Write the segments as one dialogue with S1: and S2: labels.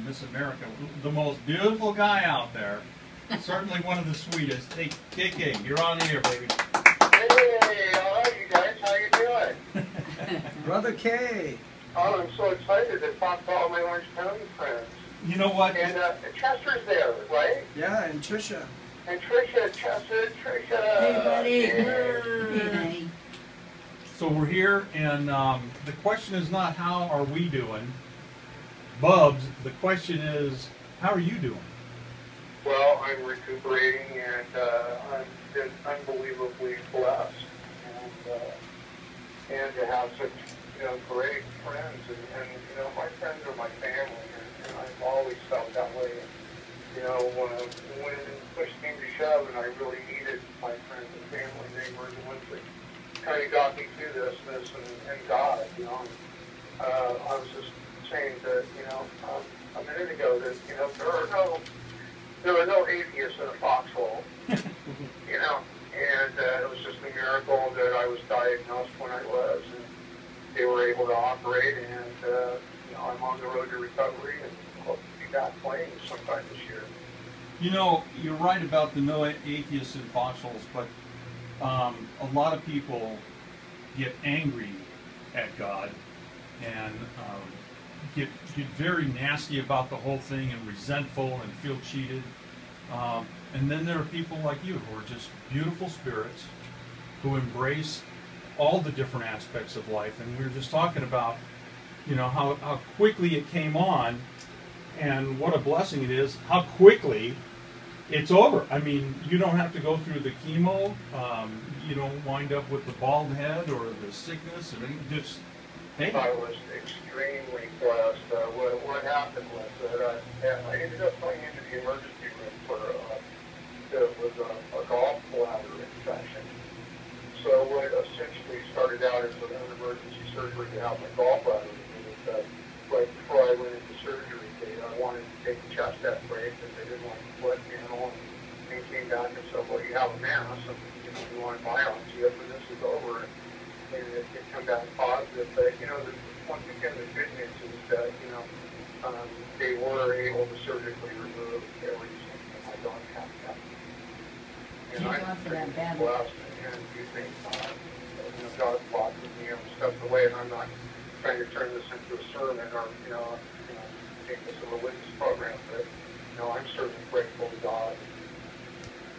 S1: Miss America, the most beautiful guy out there, certainly one of the sweetest. Hey, KK, you're on the air, baby.
S2: Hey, all right, you guys, how you doing?
S3: Brother K.
S2: Oh, I'm so excited to talk to all my Orange County friends.
S1: You know what?
S2: And Chester's there, right?
S3: Yeah, and Tricia.
S2: And Tricia, Chester, Tricia.
S4: Hey, buddy.
S2: Hey.
S4: Hey.
S1: So we're here, and the question is not how are we doing, Bubs. The question is, how are you doing?
S2: Well, I'm recuperating, and I've been unbelievably blessed, and to have such great friends, and my friends are my family, and I've always felt that way. When push came to shove, and I really needed my friends and family, they were the ones that kind of got me through this and God, I was just saying that, a minute ago that, there are no atheists in a foxhole, and it was just a miracle that I was diagnosed when I was, and they were able to operate, and, I'm on the road to recovery, and hope to be back playing sometime this year.
S1: You're right about the no atheists in foxholes, but a lot of people get angry at God and get very nasty about the whole thing and resentful and feel cheated. And then there are people like you who are just beautiful spirits who embrace all the different aspects of life. And we were just talking about, how quickly it came on and what a blessing it is, how quickly it's over. I mean, you don't have to go through the chemo. You don't wind up with the bald head or the sickness. I mean, just, hey.
S2: I was extremely blessed. What happened was that I ended up going into the emergency room for it was a gallbladder infection. So what essentially started out as an emergency surgery to have my gallbladder removed. Right before I went into surgery, I wanted to take a chest X-ray because they didn't want the blood panel, and they came back and said, well, you have a mass, and you want to biopsy it when this is over, and it come back positive. But once again, the good news is that they were able to surgically remove everything that my dog had. And I'm pretty blessed, and you think God walked with me and stepped away, and I'm not trying to turn this into a sermon or make this a religious program, but I'm certainly grateful to God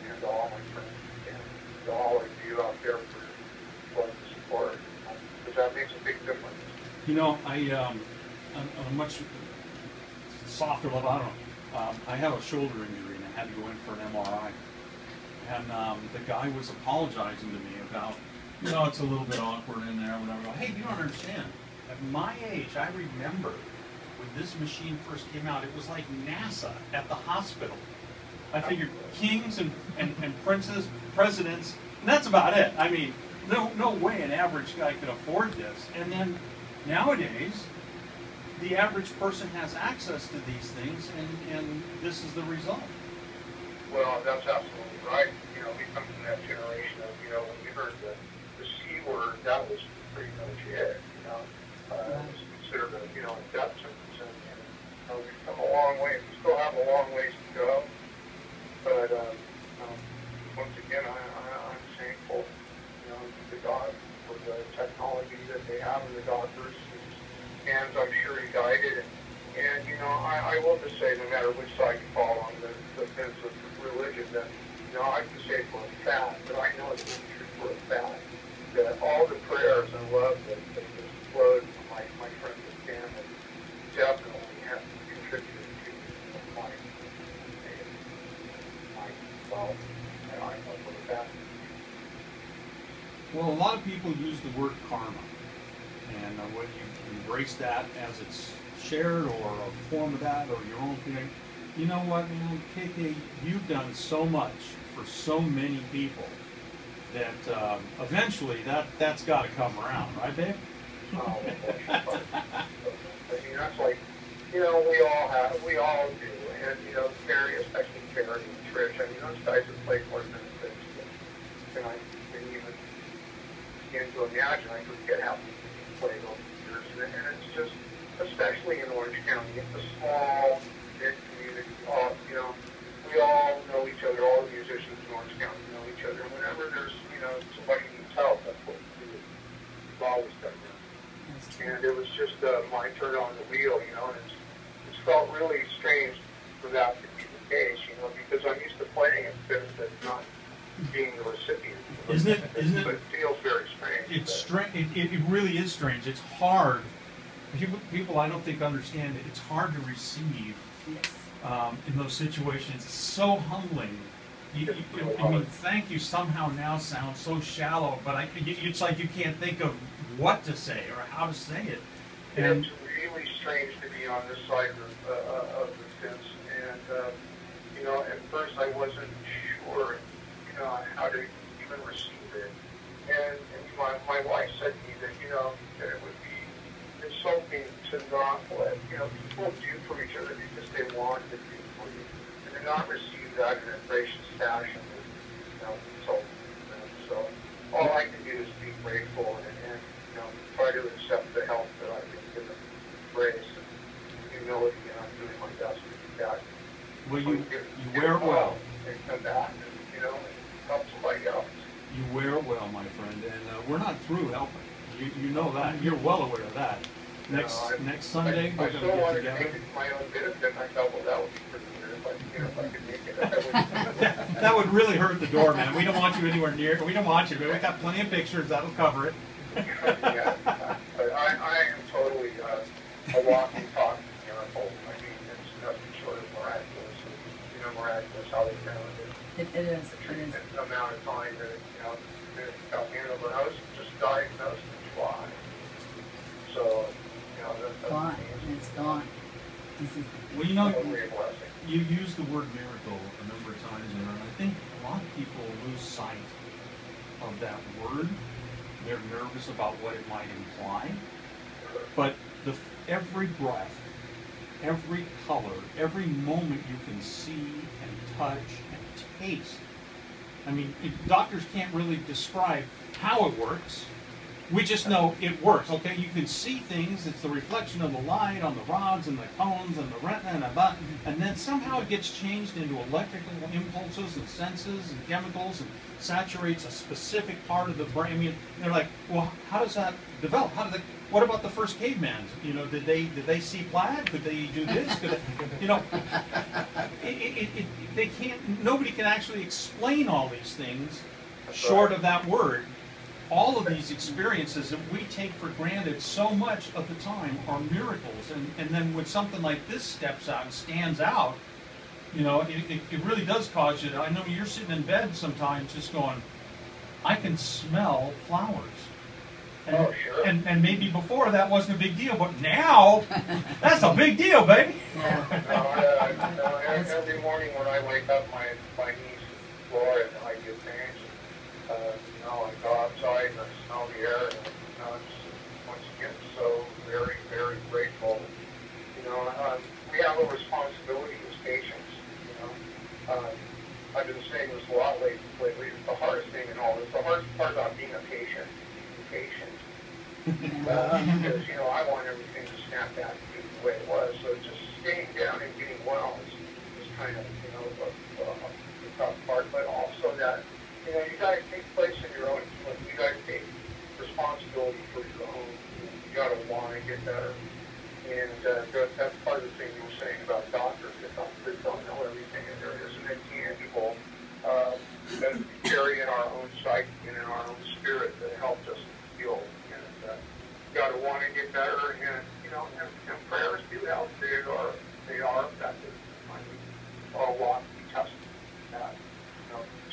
S2: and to all my friends and to all of you out there for love and support, because that makes a big difference.
S1: On a much softer level, I don't know. I have a shoulder injury and I had to go in for an MRI, and the guy was apologizing to me about, it's a little bit awkward in there, whatever. I go, hey, you don't understand. At my age, I remember when this machine first came out, it was like NASA at the hospital. I figured kings and princes, presidents, and that's about it. I mean, no way an average guy could afford this. And then nowadays, the average person has access to these things, and this is the result.
S2: Well, that's absolutely right. We come from that generation of, when we heard the C word, that was pretty much it. It was considered a, death sentence, and we've come a long way. We still have a long ways to go, but once again, I'm thankful, to God for the technology that they have in the doctors' hands. I'm sure He guided, and I will just say, no matter which side you fall on, the fence of religion, that I can say for a fact, but I know it's true for a fact, that all the prayers and love that just flowed from my friends and family definitely have contributed to my wealth, and I know for a fact.
S1: Well, a lot of people use the word karma, and when you embrace that as it's shared or a form of that or your own thing, you know what, man, KK, you've done so much for so many people that eventually that's got to come around, right, babe?
S2: Oh, I mean, that's like, we all do, and Kerry, especially Kerry and Tricia, those guys have played more than this, and I didn't even begin to imagine. I forget how people played over the years, and it's just, especially in Orange County, it's a small really strange for that to be the case, because I'm used to playing instead of not being the recipient.
S1: Isn't it?
S2: But it feels very strange.
S1: It's strange. It really is strange. It's hard. People I don't think understand it. It's hard to receive in those situations. It's so humbling. I mean, thank you somehow now sounds so shallow, but it's like you can't think of what to say or how to say it.
S2: And it's really strange to be on this side of the fence. And, at first I wasn't sure, how to even receive it. And my wife said to me that, that it would be insulting to not let, people do for each other because they want to do for you. And to not receive that in a gracious fashion is, insulting. So all I can do is be grateful and try to accept the help that I've been given, grace and humility, and I'm doing my best to do that.
S1: Well, you wear well.
S2: And come back and, help somebody else.
S1: You wear well, my friend, and we're not through helping. You know that. You're well aware of that. Next Sunday, we're going to get together.
S2: I make it my own benefit, and I thought, well, that would be pretty good if I could make it.
S1: That would really hurt the door, man. We don't want you anywhere near. We don't want you, but we got plenty of pictures that'll cover it.
S2: Yeah, but I am totally a walking, talking miracle. I mean, it's nothing short of miraculous. Miraculous how they found it.
S4: It is.
S2: The amount of time that it got handled, but I was just diagnosed with fly. So, that's
S4: gone. It's gone.
S1: Well,
S2: totally a blessing.
S1: You use the word miracle a number of times, and I think a lot of people lose sight of that word. They're nervous about what it might imply. But every breath, every color, every moment you can see and touch and taste. I mean, doctors can't really describe how it works. We just know it works, okay? You can see things. It's the reflection of the light on the rods and the cones and the retina and then somehow it gets changed into electrical impulses and senses and chemicals and saturates a specific part of the brain. I mean, they're like, well, how does that develop? What about the first cavemans? Did they see plaid? Could they do this? Could they, they can't. Nobody can actually explain all these things short of that word. All of these experiences that we take for granted so much of the time are miracles, and then when something like this steps out and stands out, it really does cause you to, I know you're sitting in bed sometimes just going, I can smell flowers. And,
S2: oh, sure.
S1: And maybe before that wasn't a big deal, but now, that's a big deal, baby.
S2: Every morning when I wake up, my knees floor and I get pains. I go outside and I smell the air, and it's once again so very, very grateful. We have a responsibility as patients. I've been saying this a lot lately. It's the hardest thing in all this. The hardest part about being a patient, because I want everything to snap back to the way it was. So just staying down and getting well is kind of the tough part, but also that. You got to take place in your own healing. You got to take responsibility for your own. You got to want to get better. And that's part of the thing you were saying about doctors. That doctors don't know everything, and there isn't a tangible that we carry in our own psyche and in our own spirit that helps us heal. And you got to want to get better. And and prayers do help. They are effective. I mean, a lot to be tested.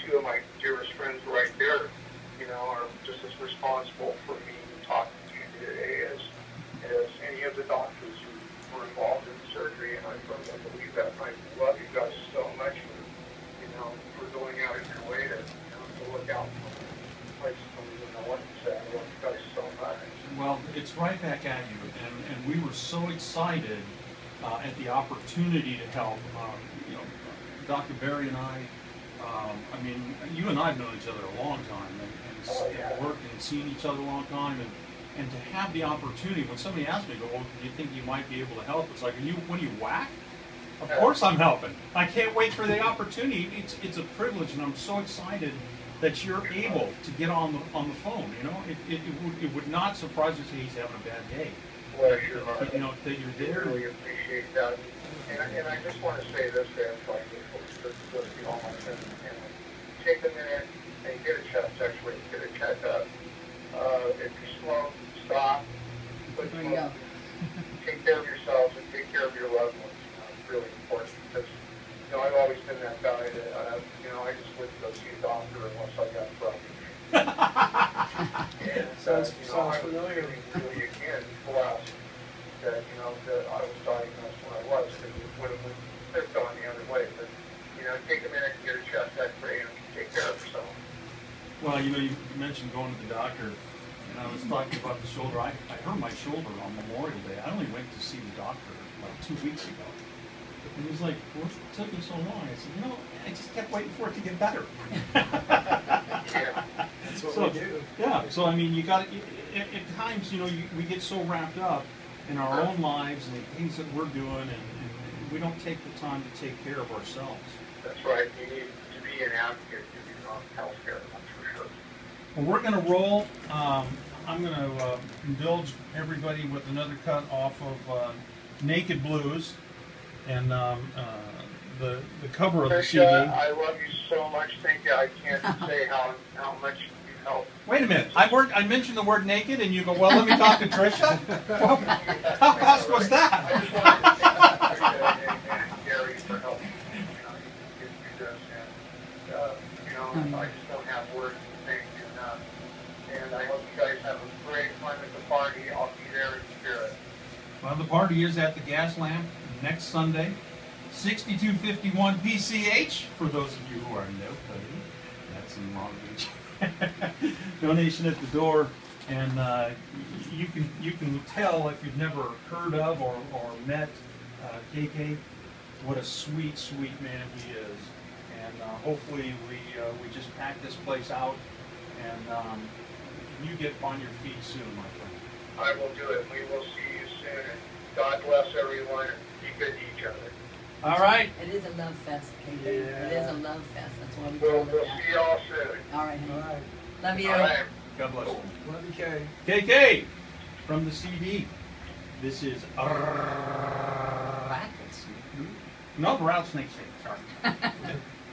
S2: Two of my dearest friends right there, are just as responsible for me talking to you today as any of the doctors who were involved in the surgery, and I firmly believe that. And I love you guys so much for going out of your way to look out for places I don't even know what to say. I love you guys so much.
S1: Well, it's right back at you, and we were so excited at the opportunity to help. Dr. Barry and I mean, you and I have known each other a long time, and worked and seen each other a long time, and to have the opportunity, when somebody asked me, well, do you think you might be able to help? It's like, when you whack? Of course I'm helping. I can't wait for the opportunity. It's a privilege, and I'm so excited that you're able to get on the phone. It would not surprise us if he's having a bad day.
S2: bless your heart.
S1: You know, that you're
S2: I
S1: there.
S2: really appreciate that. And I just want to say this, guys, like to all my friends and family. Take a minute and get a chest x-ray, get a checkup. If you smoke, stop. But
S4: There you go.
S2: take care of yourselves and take care of your loved ones. It's really important because, you know, I've always been that guy that, you know, I just wouldn't go see a doctor unless I got problems. And,
S3: Sounds
S2: you know, I was
S3: familiar.
S2: really again blessed that, you know, that I was diagnosed when I was, because it would have gone the other way. But, you know, take a minute and get a chest x-ray and take care of yourself.
S1: Well, you know, you mentioned going to the doctor, and I was talking about the shoulder. I hurt my shoulder on Memorial Day. I only went to see the doctor like 2 weeks ago. And he was like, "What took you so long?" I said, "You know, I just kept waiting for it to get better."
S2: Yeah.
S3: That's what
S1: So,
S3: we do.
S1: yeah, so I mean, you got at times, you know, we get so wrapped up in our own lives and the things that we're doing, and we don't take the time to take care of ourselves.
S2: That's right. You need to be an advocate to your own health care, that's for sure.
S1: Well, we're going to roll. I'm going to indulge everybody with another cut off of Naked Blues, and the cover of the CD.
S2: Tricia, I love you so much. Thank you. I can't say how much you helped.
S1: Wait a minute. I mentioned the word naked, and you go, "Well, let me talk to Tricia." Well, how fast was
S2: I
S1: that?
S2: just wanted to thank Tricia and Kerry for helping me, you know, get through this. And, you know, I just don't have words to thank you enough. And I hope you guys have a great time at the party. I'll be there in spirit.
S1: Well, the party is at the Gas Lamp next Sunday, 6251 PCH. For those of you who are nobody, that's in Long Beach. Donation at the door, and you can tell if you've never heard of or met KK what a sweet man he is, and hopefully we just pack this place out, and you get on your feet soon, my friend.
S2: I will do it. We will see you soon. And God bless everyone. And be good to each other.
S1: All right.
S4: It is a love fest, KK.
S3: Yeah.
S4: It is a love fest. That's why we
S2: We'll
S4: call it that.
S2: see you all soon.
S4: All right,
S3: All
S4: honey.
S3: right.
S4: Love you.
S2: All right.
S1: God bless you.
S3: Love you, Kay.
S1: KK from the CD. This is Rattlesnake. No, Rattlesnake. Sorry.